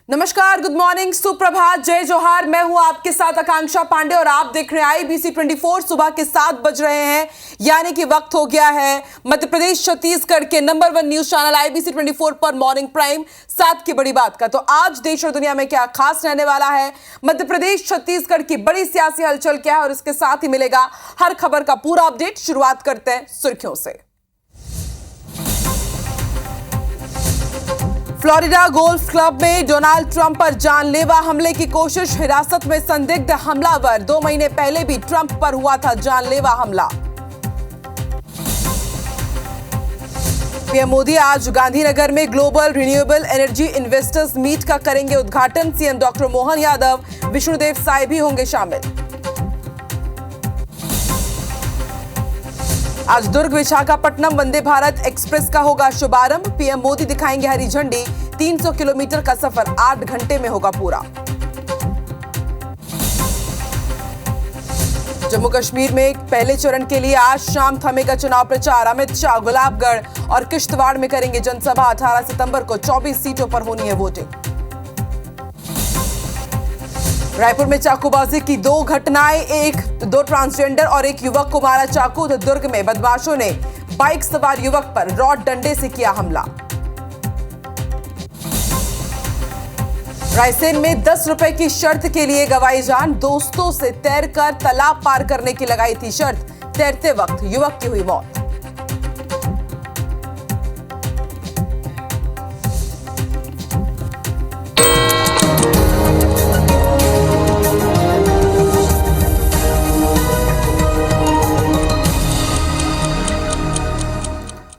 नमस्कार, good morning, सुप्रभात, जय जोहार। मैं हूं आपके साथ आकांक्षा पांडे और आप देख रहे हैं आईबीसी 24। सुबह के 7 बज रहे हैं, यानी कि वक्त हो गया है मध्य प्रदेश छत्तीसगढ़ के नंबर 1 न्यूज चैनल आईबीसी 24 पर मॉर्निंग प्राइम 7 की बड़ी बात का। तो आज देश और दुनिया में क्या खास रहने वाला है, मध्य प्रदेश छत्तीसगढ़ की बड़ी सियासी हलचल क्या है, और इसके साथ ही मिलेगा हर खबर का पूरा अपडेट। शुरुआत करते हैं सुर्खियों से। फ्लोरिडा गोल्फ क्लब में डोनाल्ड ट्रंप पर जानलेवा हमले की कोशिश, हिरासत में संदिग्ध हमलावर। 2 महीने पहले भी ट्रंप पर हुआ था जानलेवा हमला। पीएम मोदी आज गांधीनगर में global renewable energy investors meet का करेंगे उद्घाटन। सीएम डॉक्टर मोहन यादव, विष्णुदेव साय भी होंगे शामिल। आज दुर्ग विशाखापट्टनम वंदे भारत एक्सप्रेस का होगा शुभारंभ। पीएम मोदी दिखाएंगे हरी झंडी। 300 किलोमीटर का सफर 8 घंटे में होगा पूरा। जम्मू कश्मीर में पहले चरण के लिए आज शाम थमेगा चुनाव प्रचार। अमित शाह गुलाबगढ़ और किश्तवाड़ में करेंगे जनसभा। 18 सितंबर को 24 सीटों पर होनी है वोटिंग। रायपुर में चाकूबाजी की 2 घटनाएं, 2 ट्रांसजेंडर और एक युवक को मारा चाकू। तो दुर्ग में बदमाशों ने बाइक सवार युवक पर रॉड डंडे से किया हमला। रायसेन में 10 रुपए की शर्त के लिए गंवाई जान। दोस्तों से तैरकर तालाब पार करने की लगाई थी शर्त। तैरते वक्त युवक की हुई मौत।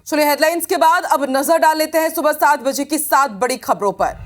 चलिए हेडलाइंस के बाद अब नजर डाल लेते हैं सुबह 7 बजे की 7 बड़ी खबरों पर।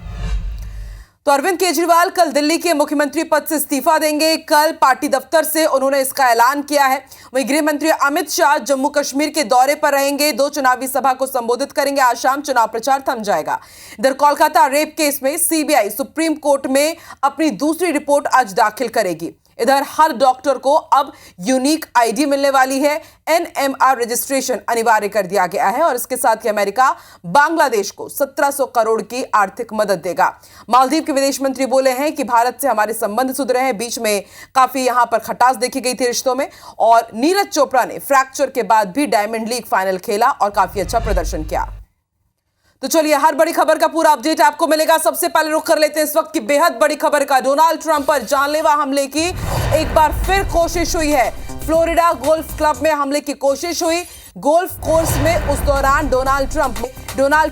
तो अरविंद केजरीवाल कल दिल्ली के मुख्यमंत्री पद से इस्तीफा देंगे। कल पार्टी दफ्तर से उन्होंने इसका ऐलान किया है। वहीं गृह मंत्री अमित शाह जम्मू कश्मीर के दौरे पर रहेंगे। 2 चुनावी सभा को संबोधित करेंगे। आज शाम चुनाव प्रचार थम जाएगा। इधर कोलकाता रेप केस में सीबीआई सुप्रीम कोर्ट में अपनी दूसरी रिपोर्ट आज दाखिल करेगी। इधर हर डॉक्टर को अब यूनिक आईडी मिलने वाली है। एनएमआर रजिस्ट्रेशन अनिवार्य कर दिया गया है और इसके साथ ही अमेरिका बांग्लादेश को 1700 करोड़ की आर्थिक मदद देगा। मालदीव के विदेश मंत्री बोले हैं कि भारत से हमारे संबंध सुधरे हैं। बीच में काफी यहां पर खटास देखी गई थी रिश्तों में। और नीरज चोपड़ा ने फ्रैक्चर के बाद भी डायमंड लीग फाइनल खेला और काफी अच्छा प्रदर्शन किया। तो चलिए हर बड़ी खबर का पूरा अपडेट आपको मिलेगा। सबसे पहले रुख कर लेते हैं इस वक्त की बेहद बड़ी खबर का। डोनाल्ड ट्रंप पर जानलेवा हमले की एक बार फिर कोशिश हुई है। फ्लोरिडा गोल्फ क्लब में हमले की कोशिश हुई। गोल्फ कोर्स में उस दौरान डोनाल्ड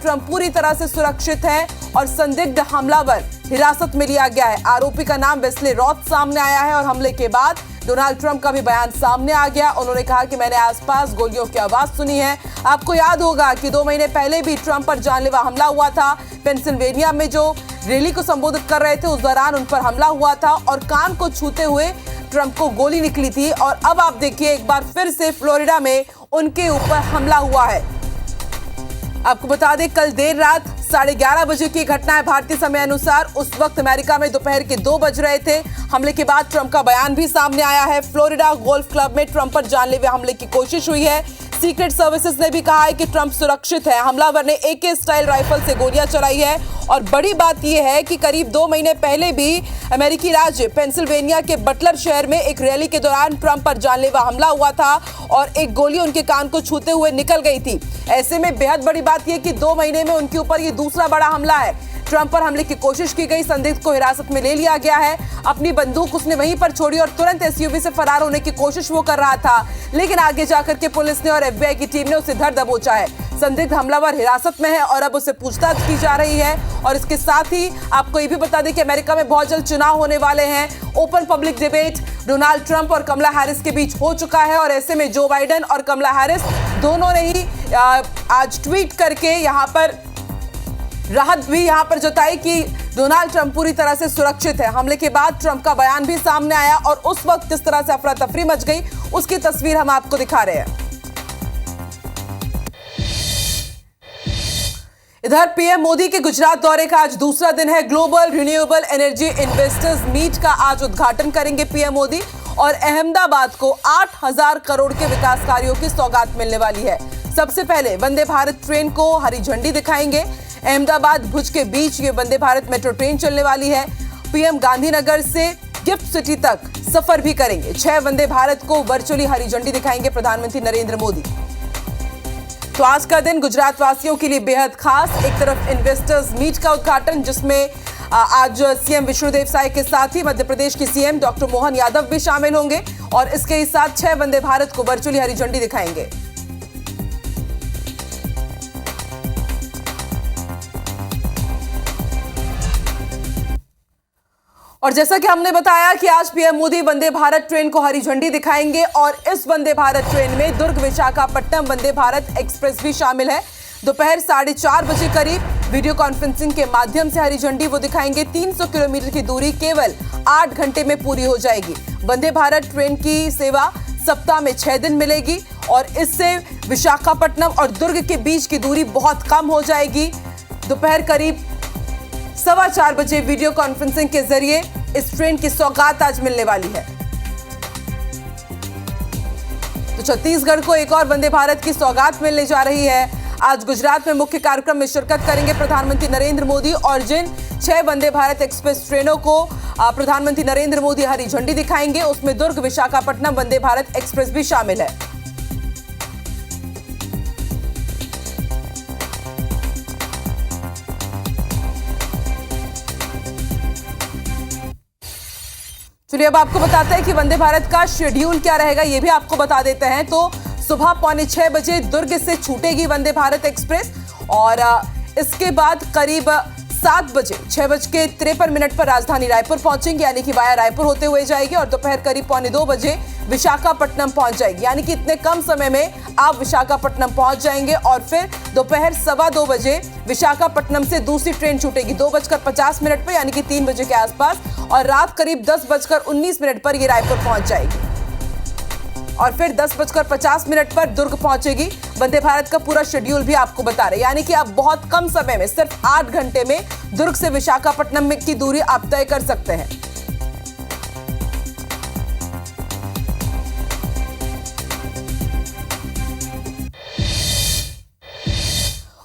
ट्रंप पूरी तरह से सुरक्षित है और संदिग्ध हमलावर हिरासत में लिया गया है। आरोपी का नाम वेस्ले रॉथ सामने आया है और हमले के बाद डोनाल्ड ट्रंप का भी बयान सामने आ गया। उन्होंने कहा कि मैंने आसपास गोलियों की आवाज सुनी है। आपको याद होगा कि 2 महीने पहले भी ट्रंप पर जानलेवा हमला हुआ था। पेंसिल्वेनिया में जो रैली को संबोधित कर रहे थे उस दौरान उन पर हमला हुआ था और कान को छूते हुए ट्रंप को गोली निकली थी। और अब आप देखिए एक बार फिर से फ्लोरिडा में उनके ऊपर हमला हुआ है। आपको बता दें कल देर रात 11:30 बजे की घटना है भारतीय समय अनुसार। उस वक्त अमेरिका में दोपहर के 2 बज रहे थे। हमले के बाद ट्रंप का बयान भी सामने आया है। फ्लोरिडा गोल्फ क्लब में ट्रंप पर जानलेवा हमले की कोशिश हुई है। सीक्रेट सर्विसेज ने भी कहा है कि ट्रंप सुरक्षित है। हमलावर ने AK स्टाइल राइफल से गोलियां चलाई है। और बड़ी बात यह है कि करीब 2 महीने पहले भी अमेरिकी राज्य पेंसिल्वेनिया के बटलर शहर में एक रैली के दौरान ट्रंप पर जानलेवा हमला हुआ था और एक गोली उनके कान को छूते हुए निकल गई थी। ऐसे में बेहद बड़ी बात यह कि 2 महीने में उनके ऊपर ये दूसरा बड़ा हमला है। ट्रंप पर हमले की कोशिश की गई। संदिग्ध को हिरासत में ले लिया गया है। अपनी बंदूक उसने वहीं पर छोड़ी और तुरंत SUV से फरार होने की कोशिश वो कर रहा था, लेकिन आगे जाकर के पुलिस ने और FBI की टीम ने उसे धर दबोचा है। संदिग्ध हमलावर हिरासत में है और अब उसे पूछताछ की जा रही है। और इसके साथ ही आपको ये भी बता दें कि अमेरिका में बहुत जल्द चुनाव होने वाले हैं। Open public debate Donald Trump और कमला हैरिस के बीच हो चुका है और ऐसे में जो बाइडेन और कमला हैरिस दोनों ने ही आज ट्वीट करके यहाँ पर राहत भी यहां पर जताई कि डोनाल्ड ट्रंप पूरी तरह से सुरक्षित है। हमले के बाद ट्रंप का बयान भी सामने आया और उस वक्त किस तरह से अफरा तफरी मच गई उसकी तस्वीर हम आपको दिखा रहे हैं। इधर पीएम मोदी के गुजरात दौरे का आज दूसरा दिन है। Global renewable energy investors meet का आज उद्घाटन करेंगे पीएम मोदी और अहमदाबाद को 8000 करोड़ के विकास कार्यों की सौगात मिलने वाली है। सबसे पहले वंदे भारत ट्रेन को हरी झंडी दिखाएंगे। अहमदाबाद भुज के बीच ये वंदे भारत मेट्रो ट्रेन चलने वाली है। पीएम गांधीनगर से गिफ्ट सिटी तक सफर भी करेंगे। 6 वंदे भारत को वर्चुअली हरी झंडी दिखाएंगे प्रधानमंत्री नरेंद्र मोदी। तो आज का दिन गुजरात वासियों के लिए बेहद खास। एक तरफ इन्वेस्टर्स मीट का उद्घाटन, जिसमें आज सीएम विष्णुदेव साय के साथ ही मध्य प्रदेश के सीएम डॉक्टर मोहन यादव भी शामिल होंगे और इसके ही साथ 6 वंदे भारत को वर्चुअली हरी झंडी दिखाएंगे। और जैसा कि हमने बताया कि आज पीएम मोदी वंदे भारत ट्रेन को हरी झंडी दिखाएंगे और इस वंदे भारत ट्रेन में दुर्ग विशाखापट्टनम वंदे भारत एक्सप्रेस भी शामिल है। दोपहर 4:30 बजे करीब वीडियो कॉन्फ्रेंसिंग के माध्यम से हरी झंडी वो दिखाएंगे। 300 किलोमीटर की दूरी केवल 8 घंटे में पूरी हो जाएगी। वंदे भारत ट्रेन की सेवा सप्ताह में 6 दिन मिलेगी और इससे विशाखापट्टनम और दुर्ग के बीच की दूरी बहुत कम हो जाएगी। दोपहर करीब 4:15 बजे वीडियो कॉन्फ्रेंसिंग के जरिए इस ट्रेन की सौगात आज मिलने वाली है। तो छत्तीसगढ़ को एक और वंदे भारत की सौगात मिलने जा रही है। आज गुजरात में मुख्य कार्यक्रम में शिरकत करेंगे प्रधानमंत्री नरेंद्र मोदी और जिन 6 वंदे भारत एक्सप्रेस ट्रेनों को प्रधानमंत्री नरेंद्र मोदी हरी झंडी दिखाएंगे, उसमें दुर्ग विशाखापट्टनम वंदे भारत एक्सप्रेस भी शामिल है। चलिए अब आपको बताते हैं कि वंदे भारत का शेड्यूल क्या रहेगा, ये भी आपको बता देते हैं। तो सुबह 5:45 बजे दुर्ग से छूटेगी वंदे भारत एक्सप्रेस और इसके बाद करीब 7 बजे 6:53 पर राजधानी रायपुर पहुंचेंगी, यानी कि वाया रायपुर होते हुए जाएगी और दोपहर करीब 2:45 बजे विशाखापट्टनम पहुंच जाएगी। यानी कि इतने कम समय में आप विशाखापट्टनम पहुंच जाएंगे और फिर दोपहर 2:15 बजे विशाखापट्टनम से दूसरी ट्रेन छूटेगी 2:50 पर, यानी कि 3 बजे के आसपास, और रात करीब 10:19 पर ये रायपुर पहुंच जाएगी और फिर 10:50 पर दुर्ग पहुंचेगी। वंदे भारत का पूरा शेड्यूल भी आपको बता रहे, यानी कि आप बहुत कम समय में सिर्फ 8 घंटे में दुर्ग से विशाखापट्टनम की दूरी आप तय कर सकते हैं।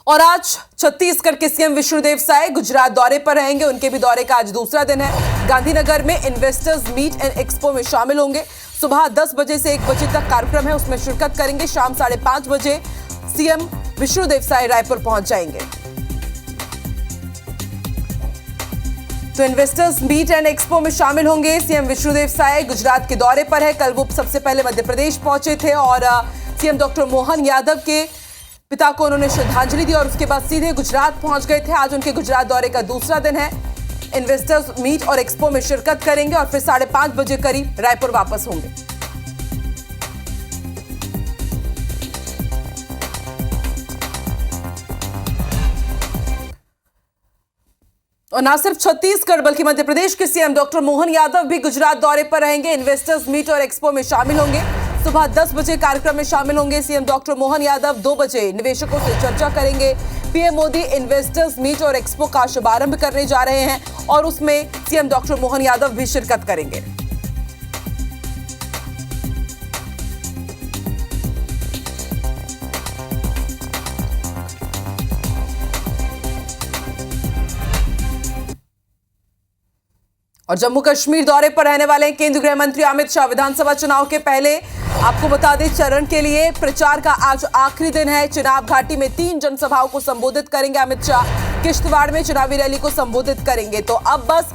और आज छत्तीसगढ़ के सीएम विष्णुदेव साय गुजरात दौरे पर रहेंगे। उनके भी दौरे का आज दूसरा दिन है। गांधीनगर में इन्वेस्टर्स मीट एंड एक्सपो में शामिल होंगे। सुबह 10 बजे से 1 बजे तक कार्यक्रम है, उसमें शिरकत करेंगे। शाम 5:30 बजे सीएम विष्णुदेव साय रायपुर पहुंच जाएंगे। तो इन्वेस्टर्स मीट एंड एक्सपो में शामिल होंगे। सीएम विष्णुदेव साय गुजरात के दौरे पर है। कल वो सबसे पहले मध्य प्रदेश पहुंचे थे और सीएम डॉक्टर मोहन यादव के पिता को उन्होंने श्रद्धांजलि दी और उसके बाद सीधे गुजरात पहुंच गए थे। आज उनके गुजरात दौरे का दूसरा दिन है। इन्वेस्टर्स मीट और एक्सपो में शिरकत करेंगे और फिर 5:30 बजे करीब रायपुर वापस होंगे। और न सिर्फ छत्तीसगढ़ बल्कि मध्य प्रदेश के सीएम डॉक्टर मोहन यादव भी गुजरात दौरे पर रहेंगे। इन्वेस्टर्स मीट और एक्सपो में शामिल होंगे। सुबह 10 बजे कार्यक्रम में शामिल होंगे सीएम डॉक्टर मोहन यादव। 2 बजे निवेशकों से चर्चा करेंगे। पीएम मोदी इन्वेस्टर्स मीट और एक्सपो का शुभारंभ करने जा रहे हैं और उसमें सीएम डॉक्टर मोहन यादव भी शिरकत करेंगे। और जम्मू कश्मीर दौरे पर रहने वाले केंद्रीय गृह मंत्री अमित शाह विधानसभा चुनाव के पहले आपको बता दें चरण के लिए प्रचार का आज आखिरी दिन है। चिनाब घाटी में 3 जनसभाओं को संबोधित करेंगे अमित शाह। किश्तवाड़ में चुनावी रैली को संबोधित करेंगे। तो अब बस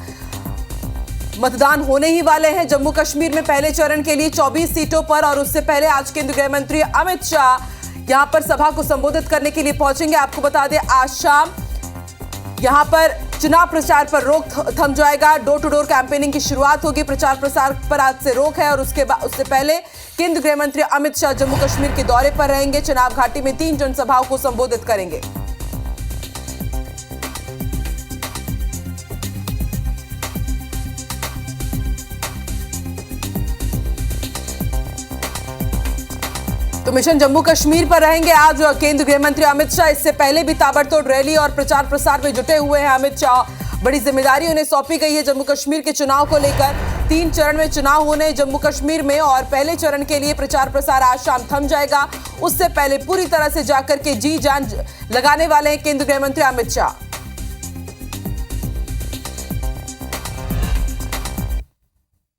मतदान होने ही वाले हैं जम्मू कश्मीर में पहले चरण के लिए 24 सीटों पर और उससे पहले आज केंद्रीय गृह मंत्री अमित शाह यहां पर सभा को संबोधित करने के लिए पहुंचेंगे। आपको बता दें आज शाम यहां पर चुनाव प्रचार पर रोक थम जाएगा। डोर टू डोर कैंपेनिंग की शुरुआत होगी। प्रचार प्रसार पर आज से रोक है और उससे पहले केंद्रीय गृह मंत्री अमित शाह जम्मू कश्मीर के दौरे पर रहेंगे। चिनाब घाटी में 3 जनसभाओं को संबोधित करेंगे। तो मिशन जम्मू कश्मीर पर रहेंगे आज केंद्रीय गृह मंत्री अमित शाह। इससे पहले भी ताबड़तोड़ रैली और प्रचार प्रसार में जुटे हुए हैं अमित शाह। बड़ी जिम्मेदारी उन्हें सौंपी गई है जम्मू कश्मीर के चुनाव को लेकर। 3 चरण में चुनाव होने जम्मू कश्मीर में और पहले चरण के लिए प्रचार प्रसार आज शाम थम जाएगा। उससे पहले पूरी तरह से जाकर के जी जान लगाने वाले हैं केंद्रीय गृह मंत्री अमित शाह।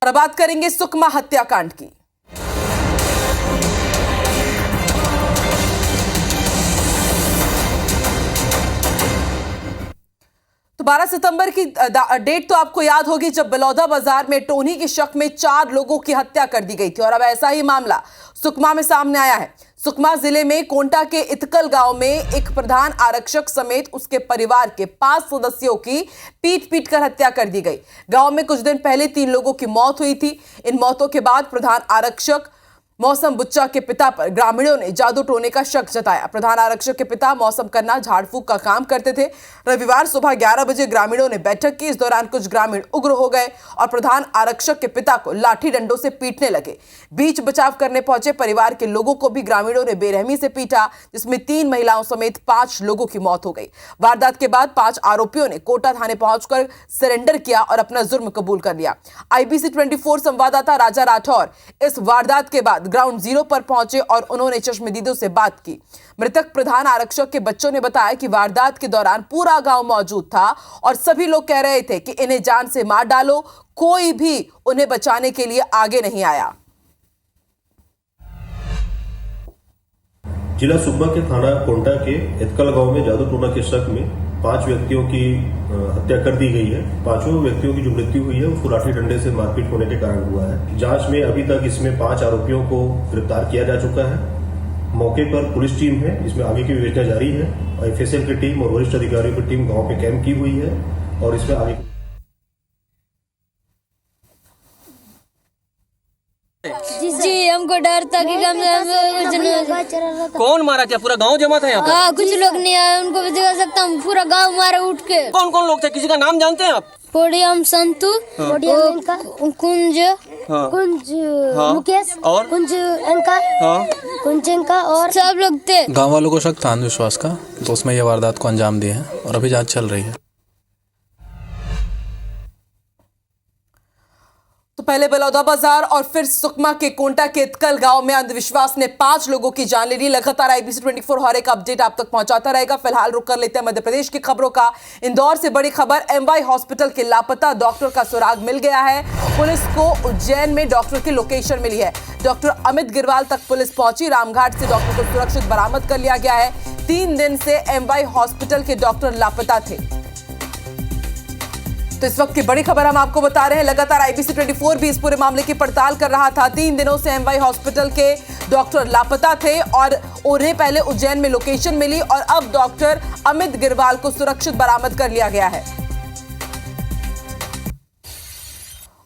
और अब बात करेंगे सुकमा हत्याकांड की। तो 12 सितंबर की डेट तो आपको याद होगी जब बलौदा बाजार में टोनी के शक में 4 लोगों की हत्या कर दी गई थी। और अब ऐसा ही मामला सुकमा में सामने आया है। सुकमा जिले में कोंटा के इतकल गांव में एक प्रधान आरक्षक समेत उसके परिवार के 5 सदस्यों की पीट कर हत्या कर दी गई। गांव में कुछ दिन पहले 3 लोगों की मौत हुई थी। इन मौतों के बाद प्रधान आरक्षक मौसम बुच्चा के पिता पर ग्रामीणों ने जादू टोने का शक जताया। प्रधान आरक्षक के पिता मौसम कन्ना झाड़ फूक का काम करते थे। रविवार सुबह 11 बजे ग्रामीणों ने बैठक की। इस दौरान कुछ ग्रामीण उग्र हो गए और प्रधान आरक्षक के पिता को लाठी डंडों से पीटने लगे। बीच बचाव करने पहुंचे परिवार के लोगों को भी ग्रामीणों ने बेरहमी से पीटा, जिसमें 3 महिलाओं समेत 5 लोगों की मौत हो गई। वारदात के बाद 5 आरोपियों ने कोटा थाने पहुंचकर सरेंडर किया और अपना जुर्म कबूल कर लिया। IBC 24 संवाददाता राजा राठौर इस वारदात के बाद ग्राउंड जीरो पर पहुंचे और उन्होंने चश्मदीदों से बात की। मृतक प्रधान आरक्षक के बच्चों ने बताया कि वारदात के दौरान पूरा गांव मौजूद था और सभी लोग कह रहे थे कि इन्हें जान से मार डालो, कोई भी उन्हें बचाने के लिए आगे नहीं आया। जिला सुकमा के थाना कोंटा के इतकल गांव में जादू टोना के शक में 5 व्यक्तियों की हत्या कर दी गई है। 5 व्यक्तियों की जो मृत्यु हुई है उसको लाठी डंडे से मारपीट होने के कारण हुआ है। जांच में अभी तक इसमें 5 आरोपियों को गिरफ्तार किया जा चुका है। मौके पर पुलिस टीम है, इसमें आगे की विवेचना जारी है। FSL की टीम और वरिष्ठ अधिकारियों की टीम गाँव पे कैंप की हुई है और इसमें आगे जी हमको डर था कि कौन मारा? क्या पूरा गांव जमा था यहाँ पे? हाँ, कुछ लोग नहीं आए, उनको भी दिखा सकता हूँ। पूरा गांव मारा उठ के। कौन कौन लोग थे? किसी का नाम जानते हैं आप? पोडियम संतू, कुंज, मुकेश और कुंज इनका और सब लोग थे। गांव वालों को शक था अंधविश्वास का, तो उसमें यह वारदात को अंजाम दिए हैं और अभी जांच चल रही है। तो पहले बलौदा बाजार और फिर सुकमा के कोंटा के इतकल गांव में अंधविश्वास ने 5 लोगों की जान ले ली। लगातार IBC 24 हर एक अपडेट आप तक पहुंचाता रहेगा। फिलहाल रुक कर लेते हैं मध्य प्रदेश की खबरों का। इंदौर से बड़ी खबर, MY हॉस्पिटल के लापता डॉक्टर का सुराग मिल गया है। पुलिस को उज्जैन में डॉक्टर की लोकेशन मिली है। डॉक्टर अमित गिरवाल तक पुलिस पहुंची। रामघाट से डॉक्टर को सुरक्षित बरामद कर लिया गया है। 3 दिन से MY हॉस्पिटल के डॉक्टर लापता थे। तो इस वक्त की बड़ी खबर हम आपको बता रहे हैं। लगातार IBC 24 भी इस पूरे मामले की पड़ताल कर रहा था। 3 दिनों से MY हॉस्पिटल के डॉक्टर लापता थे और उन्हें पहले उज्जैन में लोकेशन मिली और अब डॉक्टर अमित गिरवाल को सुरक्षित बरामद कर लिया गया है।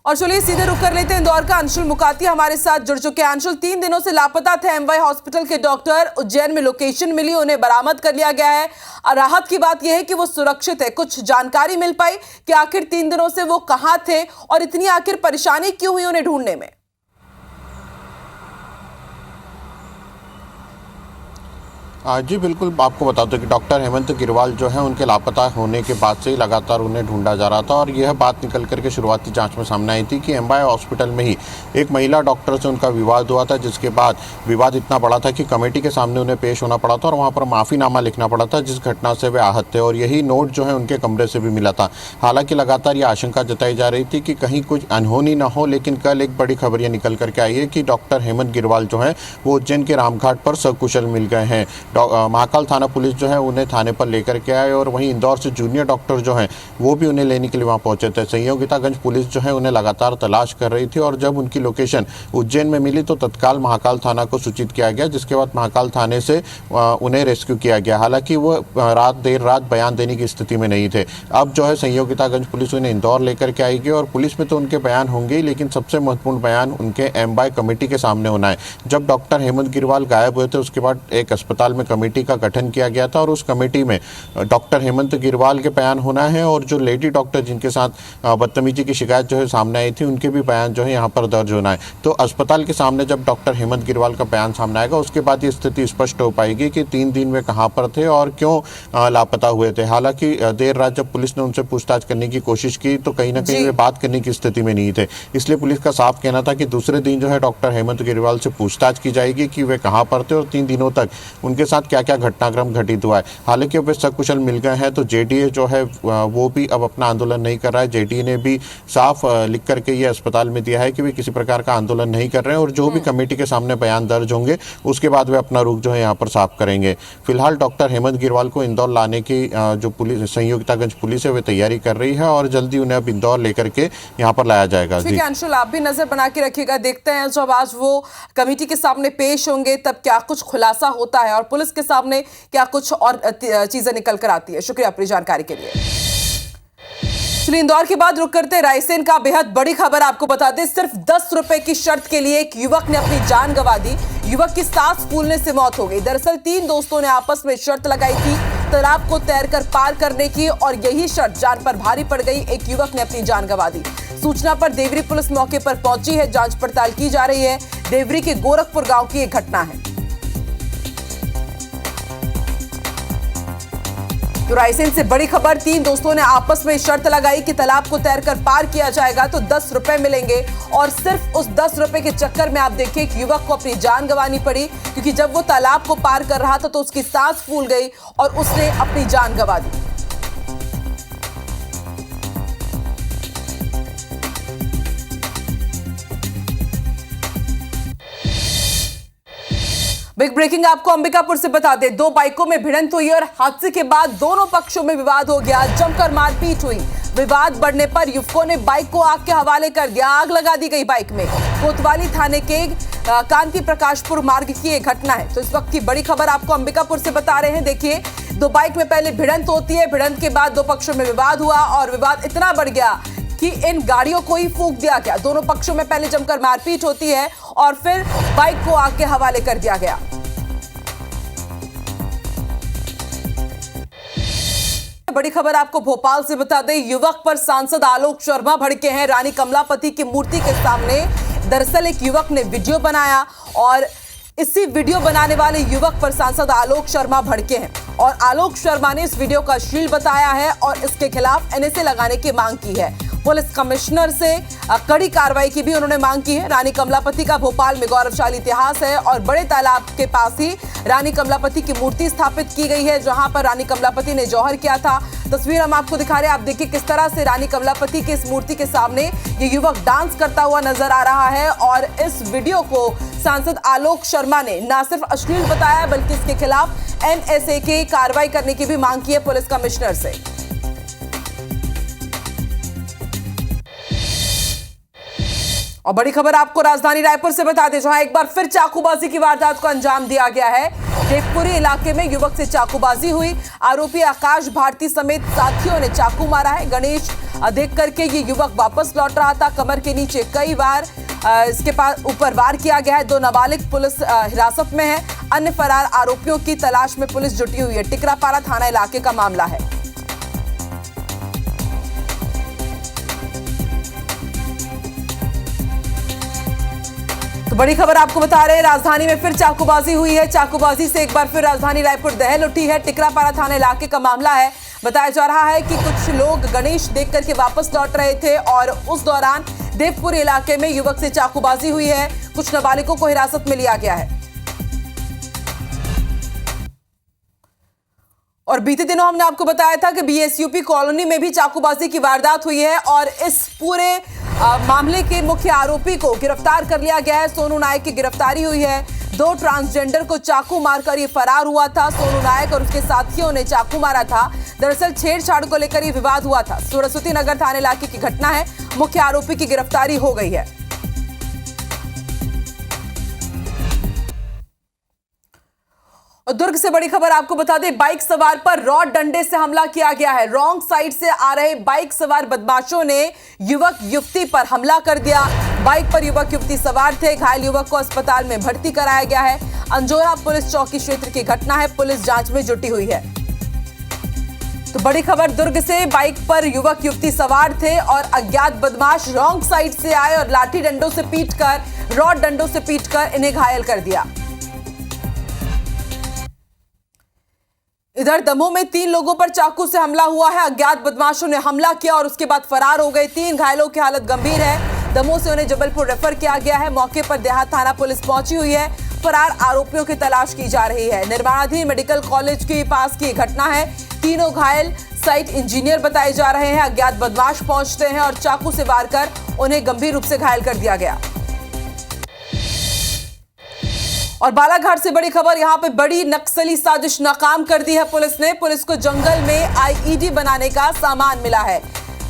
और चलिए सीधे रुक कर लेते हैं इंदौर का। अंशुल मुकाती हमारे साथ जुड़ चुके हैं। अंशुल, 3 दिनों से लापता थे MY हॉस्पिटल के डॉक्टर, उज्जैन में लोकेशन मिली, उन्हें बरामद कर लिया गया है। राहत की बात यह है कि वो सुरक्षित है। कुछ जानकारी मिल पाई कि आखिर 3 दिनों से वो कहां थे और इतनी आखिर परेशानी क्यों हुई उन्हें ढूंढने में? जी बिल्कुल, आपको बता दूं कि डॉक्टर हेमंत गिरवाल जो है उनके लापता होने के बाद से ही लगातार उन्हें ढूंढा जा रहा था और यह बात निकल करके शुरुआती जांच में सामने आई थी कि MY हॉस्पिटल में ही एक महिला डॉक्टर से उनका विवाद हुआ था, जिसके बाद विवाद इतना बड़ा था कि कमेटी के सामने उन्हें पेश होना पड़ा था और वहाँ पर माफ़ीनामा लिखना पड़ा था, जिस घटना से वे आहत थे। और यही नोट जो है उनके कमरे से भी मिला था। हालांकि लगातार ये आशंका जताई जा रही थी कि कहीं कुछ अनहोनी न हो, लेकिन कल एक बड़ी खबर ये निकल करके आई है कि डॉक्टर हेमंत गिरवाल जो है वो उज्जैन के रामघाट पर सकुशल मिल गए हैं। महाकाल थाना पुलिस जो है उन्हें थाने पर लेकर के आए और वहीं इंदौर से जूनियर डॉक्टर जो हैं वो भी उन्हें लेने के लिए वहां पहुंचे थे। संयोगितागंज पुलिस जो है उन्हें लगातार तलाश कर रही थी और जब उनकी लोकेशन उज्जैन में मिली तो तत्काल महाकाल थाना को सूचित किया गया, जिसके बाद महाकाल थाने से उन्हें रेस्क्यू किया गया। हालांकि वो देर रात बयान देने की स्थिति में नहीं थे। अब जो है संयोगितागंज पुलिस उन्हें इंदौर लेकर के आएगी और पुलिस में तो उनके बयान होंगे, लेकिन सबसे महत्वपूर्ण बयान उनके MY कमेटी के सामने होना है। जब डॉक्टर हेमंत गिरवाल गायब हुए थे उसके बाद एक अस्पताल में कमेटी का गठन किया गया था और उस कमेटी में डॉक्टर हेमंत गिरवाल के बयान होना है और जो लेडी डॉक्टर जिनके साथ बदतमीजी की शिकायत जो है सामने आई थी उनके भी बयान जो है यहाँ पर दर्ज होना है। तो अस्पताल के सामने जब डॉक्टर हेमंत गिरवाल का बयान सामने आएगा उसके बाद ये स्थिति स्पष्ट हो पाएगी कि 3 दिन में कहाँ पर थे और क्यों लापता हुए थे। हालांकि देर रात जब पुलिस ने उनसे पूछताछ करने की कोशिश की तो कहीं ना कहीं वे बात करने की स्थिति में नहीं थे, इसलिए पुलिस का साफ कहना था कि दूसरे दिन जो है डॉक्टर हेमंत गिरवाल से पूछताछ की जाएगी कि वे कहाँ पर थे और 3 दिनों तक उनके साथ क्या क्या घटनाक्रम घटित हुआ है। हालांकि वे सकुशल मिल गए हैं तो जेडीए जो है वो भी अब अपना आंदोलन नहीं कर रहा है। जेडीए ने भी साफ लिख करके ये अस्पताल में दिया है कि वे किसी प्रकार का आंदोलन नहीं कर रहे हैं और जो भी कमेटी के सामने बयान दर्ज होंगे उसके बाद वे अपना रुख जो है यहाँ पर साफ करेंगे। फिलहाल डॉक्टर हेमंत गिरवाल को इंदौर लाने की जो पुलिस संयुक्तागंज पुलिस है वे तैयारी कर रही है और जल्दी उन्हें अब इंदौर लेकर के यहाँ पर लाया जाएगा। ठीक है अंशुल, आप भी नजर बना के रखिएगा। देखते हैं जब आज वो कमेटी के सामने पेश होंगे तब क्या कुछ खुलासा होता है और पुलिस के सामने क्या कुछ और चीजें निकल कर आती है। शुक्रिया अपनी जानकारी के लिए। चलिए इंदौर के बाद रुक करते रायसेन का बेहद बड़ी खबर आपको बता दें। सिर्फ 10 रुपए की शर्त के लिए एक युवक ने अपनी जान गंवा दी। युवक की सांस फूलने से मौत हो गई। दरअसल 3 दोस्तों ने आपस में शर्त लगाई थी तालाब को तैरकर पार करने की और यही शर्त जान पर भारी पड़ गई। एक युवक ने अपनी जान गंवा दी। सूचना पर देवरी पुलिस मौके पर पहुंची है, जांच पड़ताल की जा रही है। देवरी के गोरखपुर गांव की एक घटना है। तो रायसेन से बड़ी खबर, 3 दोस्तों ने आपस में शर्त लगाई कि तालाब को तैरकर पार किया जाएगा तो 10 रुपए मिलेंगे और सिर्फ उस 10 रुपए के चक्कर में आप देखिए एक युवक को अपनी जान गंवानी पड़ी क्योंकि जब वो तालाब को पार कर रहा था तो उसकी सांस फूल गई और उसने अपनी जान गंवा दी। बिग ब्रेकिंग आपको अंबिकापुर से बता दें, 2 बाइकों में भिड़ंत हुई और हादसे के बाद दोनों पक्षों में विवाद हो गया। जमकर मारपीट हुई। विवाद बढ़ने पर युवकों ने बाइक को आग के हवाले कर दिया। आग लगा दी गई बाइक में। कोतवाली थाने के कांति प्रकाशपुर मार्ग की यह घटना है। तो इस वक्त की बड़ी खबर आपको अंबिकापुर से बता रहे हैं। देखिए 2 बाइक में पहले भिड़ंत होती है, भिड़ंत के बाद 2 पक्षों में विवाद हुआ और विवाद इतना बढ़ गया कि इन गाड़ियों को ही फूंक दिया गया। दोनों पक्षों में पहले जमकर मारपीट होती है और फिर बाइक को आग के हवाले कर दिया गया। बड़ी खबर आपको भोपाल से बता दें, युवक पर सांसद आलोक शर्मा भड़के हैं। रानी कमलापति की मूर्ति के सामने दरअसल एक युवक ने वीडियो बनाया और इसी वीडियो बनाने वाले युवक पर सांसद आलोक शर्मा भड़के हैं और आलोक शर्मा ने इस वीडियो का अश्लील बताया है और इसके खिलाफ एनएसए लगाने की मांग की है। पुलिस कमिश्नर से कड़ी कार्रवाई की भी उन्होंने मांग की है। रानी कमलापति का भोपाल में गौरवशाली इतिहास है और बड़े तालाब के पास ही रानी कमलापति की मूर्ति स्थापित की गई है जहां पर रानी कमलापति ने जौहर किया था। तस्वीर हम आपको दिखा रहे हैं। आप देखिए किस तरह से रानी कमलापति की इस मूर्ति के सामने ये युवक डांस करता हुआ नजर आ रहा है और इस वीडियो को सांसद आलोक शर्मा ने न सिर्फ अश्लील बताया बल्कि इसके खिलाफ एनएसए की कार्रवाई करने की भी मांग की है पुलिस कमिश्नर से। और बड़ी खबर आपको राजधानी रायपुर से बता दें, जहां एक बार फिर चाकूबाजी की वारदात को अंजाम दिया गया है। देवपुरी इलाके में युवक से चाकूबाजी हुई। आरोपी आकाश भारती समेत साथियों ने चाकू मारा है। गणेश देख करके ये युवक वापस लौट रहा था। कमर के नीचे कई बार इसके पास ऊपर वार किया गया है। 2 नाबालिग पुलिस हिरासत में है। अन्य फरार आरोपियों की तलाश में पुलिस जुटी हुई है। टिकरापारा थाना इलाके का मामला है। तो बड़ी खबर आपको बता रहे हैं, राजधानी में फिर चाकूबाजी हुई है। चाकूबाजी से एक बार फिर राजधानी रायपुर दहल उठी है। टिकरापारा थाना इलाके का मामला है। बताया जा रहा है कि कुछ लोग गणेश देख करके वापस लौट रहे थे और उस दौरान देवपुरी इलाके में युवक से चाकूबाजी हुई है। कुछ नाबालिगों को हिरासत में लिया गया है। और बीते दिनों हमने आपको बताया था कि बीएसयूपी कॉलोनी में भी चाकूबाजी की वारदात हुई है और इस पूरे मामले के मुख्य आरोपी को गिरफ्तार कर लिया गया है। सोनू नायक की गिरफ्तारी हुई है। 2 ट्रांसजेंडर को चाकू मारकर ये फरार हुआ था। सोनू नायक और उसके साथियों ने चाकू मारा था। दरअसल छेड़छाड़ को लेकर ये विवाद हुआ था। सरस्वती नगर थाना इलाके की घटना है। मुख्य आरोपी की गिरफ्तारी हो गई है। और दुर्ग से बड़ी खबर आपको बता दें, बाइक सवार पर रॉड डंडे से हमला किया गया है। रॉन्ग साइड से आ रहे बाइक सवार बदमाशों ने युवक युवती पर हमला कर दिया। बाइक पर युवक युवती सवार थे। घायल युवक को अस्पताल में भर्ती कराया गया है। अंजोरा पुलिस चौकी क्षेत्र की घटना है। पुलिस जांच में जुटी हुई है। तो बड़ी खबर दुर्ग से, बाइक पर युवक युवती सवार थे और अज्ञात बदमाश रॉन्ग साइड से आए और लाठी डंडों से पीटकर, रॉड डंडों से पीटकर इन्हें घायल कर दिया। इधर दमोह में 3 लोगों पर चाकू से हमला हुआ है। अज्ञात बदमाशों ने हमला किया और उसके बाद फरार हो गए। 3 घायलों की हालत गंभीर है। दमोह से उन्हें जबलपुर रेफर किया गया है। मौके पर देहात थाना पुलिस पहुंची हुई है। फरार आरोपियों की तलाश की जा रही है। निर्माणाधीन मेडिकल कॉलेज के पास की घटना है। तीनों घायल साइट इंजीनियर बताए जा रहे हैं। अज्ञात बदमाश पहुंचते हैं और चाकू से वार कर उन्हें गंभीर रूप से घायल कर दिया गया। और बालाघाट से बड़ी खबर, यहां पे बड़ी नक्सली साजिश नाकाम कर दी है पुलिस ने। पुलिस को जंगल में आईईडी बनाने का सामान मिला है।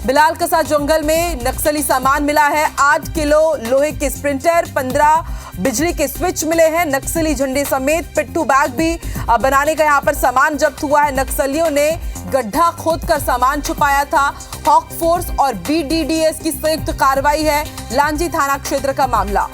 बिलाल कसा जंगल में नक्सली सामान मिला है। 8 किलो लोहे के स्प्रिंटर, 15 बिजली के स्विच मिले हैं। नक्सली झंडे समेत पिट्ठू बैग भी बनाने का यहां पर सामान जब्त हुआ है। नक्सलियों ने गड्ढा खोदकर सामान छुपाया था। हॉक फोर्स और BDDS की संयुक्त कार्रवाई है। लांजी थाना क्षेत्र का मामला।